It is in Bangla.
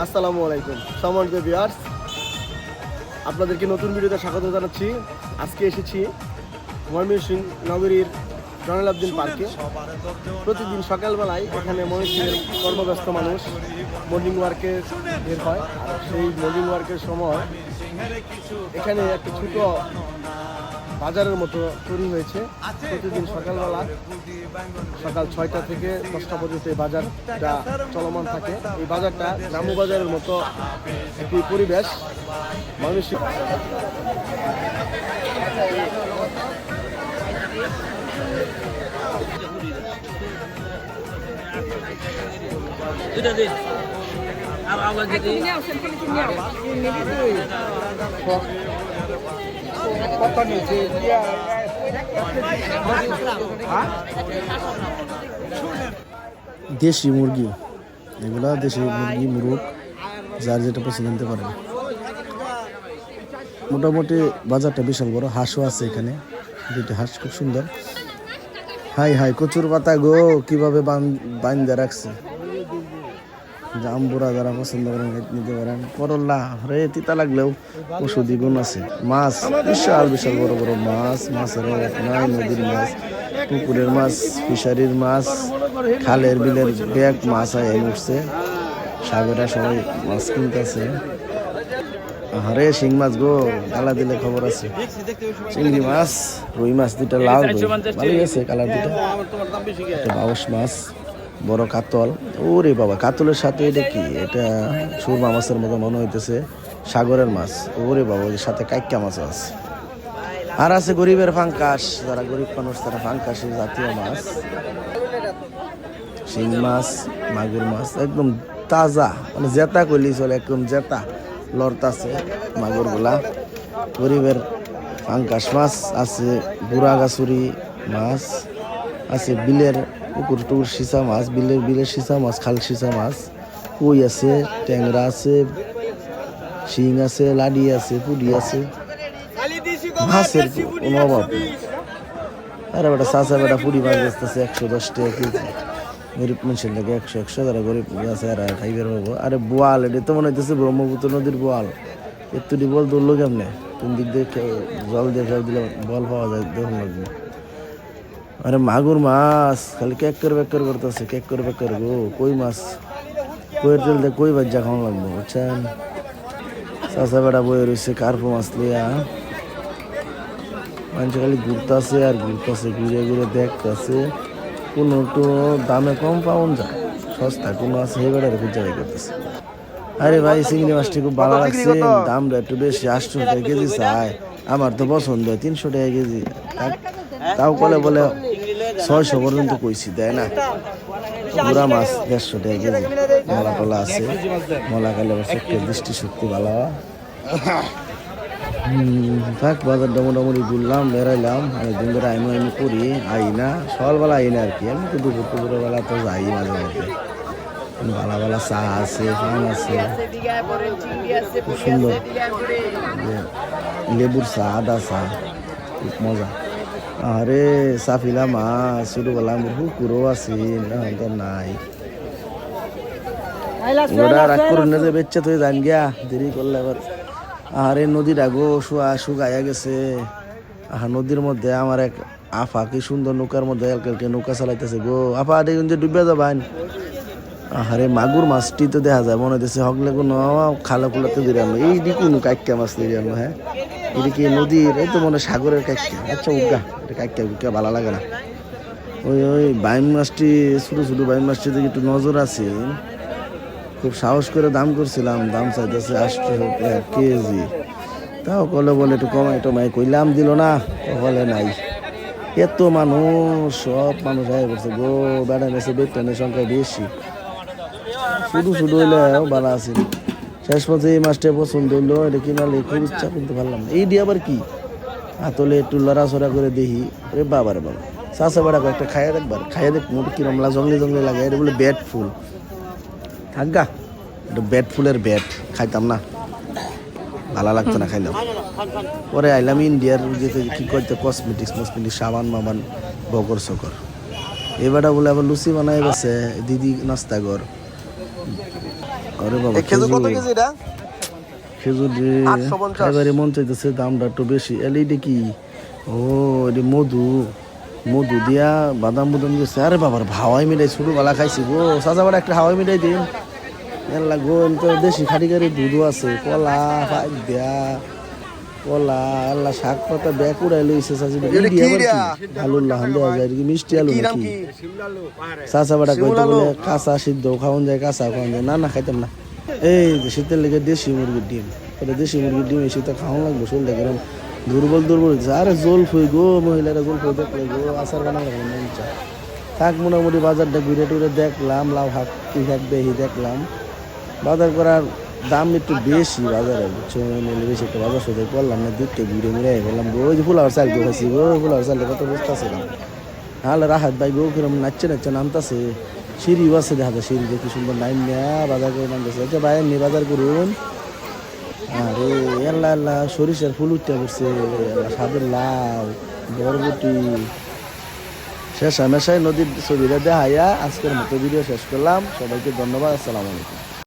আসসালামু আলাইকুম সম্মানিত ভিউয়ার্স, আপনাদেরকে নতুন ভিডিওতে স্বাগত জানাচ্ছি। আজকে এসেছি ময়মনসিংহ নগরীর জয়নুল আবেদিন পার্কে। প্রতিদিন সকালবেলায় এখানে ময়মনসিংহের কর্মব্যস্ত মানুষ মর্নিং ওয়ার্কে বের হয়। আর সেই মর্নিং ওয়ার্কের সময় এখানে একটা ছোট বাজারের মতো তৈরি হয়েছে। প্রতিদিন সকালবেলা সকাল 6টা থেকে 10টা পর্যন্ত এই বাজারটা চলমান থাকে। এই বাজারটা গ্রাম্য বাজারের মতো একটি পরিবেশ। মানুষের দেশি মুরগি, এগুলা দেশি মুরগি মুরগ যার যেটা পছন্দ নিতে পারেন। মোটামুটি বাজারটা বিশাল বড়। হাঁসও আছে এখানে, দুইটা হাঁস খুব সুন্দর। হাই হাই কচুর পাতা গো, কিভাবে বান্ধে রাখছে। জাম্বুরা যারা পছন্দ করেন নিতে পারেন। করল্লা রে তিতা লাগলেও ওষুধি গুণ আছে। মাছ বিশাল বিশাল বড় বড় মাছ, মাছের নাই। নদীর মাছ, পুকুরের মাছ, ফিশারির মাছ, খালের বিলের ব্যাগ মাছ আয় উঠছে। সাগরে সবাই মাছ কিনতেছে। আরে শিং মাছ গো, গালা দিলে খবর আছে। চিংড়ি মাছ, রুই মাছ দুটা, লাল ভালোই আছে কালার দুটা। বাউস মাছ, বড় কাতল। ওরে বাবা, কাতলের সাথে এটা কি? এটা সুরমা মাছের মতো মনে হইতেছে, সাগরের মাছ। ওরে বাবা, ওদের সাথে কাইক্কা মাছ আছে। আর আছে গরিবের ফাঙ্কাস, যারা গরিব মানুষ তারা ফাঙ্কাসের জাতীয় মাছ। শিং মাছ, মাগুর মাছ একদম তাজা, মানে জেতা করলি চলে, একদম জেতা লড়তাছে মাগুর গুলা। গরিবের ফাঙ্কাস মাছ আছে, বুড়া গাছুরি মাছ আছে, বিলের পুকুর টুকুর সিসা মাছ, বিলের সিসা মাছ, খাল সিসা মাছ, কই আছে, ট্যাংরা আছে, শিং আছে, লাডি আছে, পুডি আছে। মাছের কোনো অভাব নেই। আরে বেটা চাচা বেটা পুরি মাছ বেচতেছে 110 টাকা কেজি। গরিব মানুষের লাগে 100 যারা গরিব আছে আর খাইবার পাবো। আরে বোয়াল, এটা তো মনে হইতেছে ব্রহ্মপুত্র নদীর বোয়াল। একটু বল ধরলো কেমনে? কোন দিক দিয়ে জল দিয়ে খেয়ে দিলে বল পাওয়া যায়, দেখুন লাগবে। আরে মাগুর মাছ খালি কেক করে করতেছে, কেক করে গো। কই মাছ, কইয়ের তেল দিয়ে কই বাজ্যা খাওয়া লাগবো, বুঝছেন? চাচা বেটা বয়ে রয়েছে কার্পো মাছ লিয়া। মানুষ খালি ঘুরতেছে আর ঘুরতেছে, ঘুরে ঘুরে দেখতেছে কোনো একটু দামে কম পাওয়া যায়, সস্তা কোনো আছে সেই বেটার খুঁজে করতেছে। আরে ভাই, চিংড়ি মাছটি খুব ভালো লাগছে, দামটা একটু বেশি, 800 টাকা কেজি চাই। আমার তো পছন্দ 300 টাকা কেজি। তাও বলে 600 পর্যন্ত কইছি, দেয় না। পুরা মাছ 150 টাকা কেজি। মলা টলা আছে, মলা খাইলে চোখের দৃষ্টিশক্তি ভালো হয়। থাক, বাজারটা মোটামুটি ঘুরলাম, বেড়াইলাম। অনেকদিন ধরে আইমি করি, আই না, সকালবেলা আই না আর কি। আমি তো দুপুরের বেলা তো যাই মাঝে মধ্যে। ভালা চা আছে, পান আছে, খুব সুন্দর। লেবুর চা, আদা চা, খুব মজা। আরে সাফিলা মাছ ছোটবেলা আমার পুকুরও আছে, নাই। ওরা রাগ করুন না যে বেচ্চা তুই জান গিয়া, দেরি করলে আবার। আরে নদীর আগো শুকাইয়া গেছে। নদীর মধ্যে আমার এক আফা কি সুন্দর নৌকার মধ্যে কালকে নৌকা চালাইতেছে গো। আফা দেখুন যে ডুবে যাবান। আরে মাগুর মাছটি তো দেখা যায়, মনে হচ্ছে হকলে কোনো খালা খুলাতে দিয়ে আনলো। এইটি কোনো কাইক্কা মাছ দিয়ে আনলো। হ্যাঁ, এটি কি নদীর? এই তো মনে সাগরের কাইক্কা। আচ্ছা উগা, এটা কাইক্কা ভালো লাগে না। ওই বাইম মাছটি, ছোট বাইম মাছটি থেকে একটু নজর আছে। খুব সাহস করে দাম করছিলাম, দাম চাইতেছে 800 টাকা কেজি। তাও বলে একটু কমাই কইলাম, দিল না, বলে নাই। এত মানুষ, সব মানুষ আয় করছে গো। বেড়া গেছে, বেতনের সংখ্যা বেশি। শুধু হইলেও ভালো আছে। শেষ পথে এই মাছটা পছন্দ হইলো, এটা কিনালে খুব ইচ্ছা, কিনতে পারলাম না। এই দিয়ে আবার কি হাতলে একটু লড়াচড়া করে দেখি। রে বাবা রে বাবা, চাষা বেড়া কয়েকটা খাইয়া দেখ মোট কিরম জঙ্গলে লাগে। এটা বলে ব্যাট ফুল। থাকা এটা ব্যাট ফুলের ব্যাট, খাইতাম না, ভালো লাগতো না, খাইলাম। পরে আইলাম ইন্ডিয়ার যেতে, কি করতে কসমেটিক্স সাবান মাবান, বকর সকর। এবারটা বলে আবার লুচি বানাই গেছে দিদি নাস্তাঘর। আরে বাবা খেজুর কত কেজি এটা? খেজুর 850 এবারে মন চাইতেছে দামটা একটু বেশি। এলে এটা কি? ও এটা মধু, মধু দিয়া বাদাম বুদাম দিয়েছে। আরে বাবার হাওয়াই মিঠাই ছোটবেলা খাইছি গো। চাচাবার একটা হাওয়াই মিঠাই দিন এলা গো। তো দেশি খাটি গাড়ি দুধও আছে, কলা পাইপ দেয়া কলা আল্লাহ শাক পাতা ব্যাগ উড়াই লইছে চাচি। আলুল্লাহ দেওয়া যায় কি মিষ্টি আলু কি নাম নাকি? কি? চাচাবাটা কইতে শিমুল আলু? বলে কাঁচা সিদ্ধ খাওয়ান যায়, কাঁচা খাওয়ান যায়। না না খাইতাম না। এই যে শীতের লেগে দেশি মুরগির ডিম, এটা দেশি মুরগির ডিম এই শীতে খাওয়ান লাগবে। শরীরটা কিরম দুর্বল দুর্বল হচ্ছে। আরে জল ফুই গো, মহিলারা জল ফুই দেখলে গো আচার বানাবো মন চায়। থাক মোটামুটি বাজারটা ঘুরে টুরে দেখলাম, লাউ হাক কি হাক বেহি দেখলাম। বাজার করার দাম একটু বেশি বাজারে, বুঝছো? নিলে বেশি একটা বাজার সাথে করলাম না, দুধটা ঘুরে ঘুরে গেলাম গো। ওই যে ফুলার চাল গো খাইছি গো, ফুলার চালটা কত বুঝতেছিলাম। তাহলে রাহাত ভাই গো কিরম নাচছে নাচছে নামতাছে। সিঁড়িও আছে দেখা যায়, সিঁড়ি দেখি সুন্দর নাইম নেয়া বাজার করে নামতেছে। আচ্ছা ভাই এমনি বাজার করুন। আরে আল্লাহ আল্লাহ সরিষার ফুল উঠতে পড়ছে, সাদের লাউ বরবটি শেষা মেশায় নদীর ছবিটা দেখাইয়া আজকের মতো ভিডিও শেষ করলাম। সবাইকে ধন্যবাদ। আসসালামু আলাইকুম।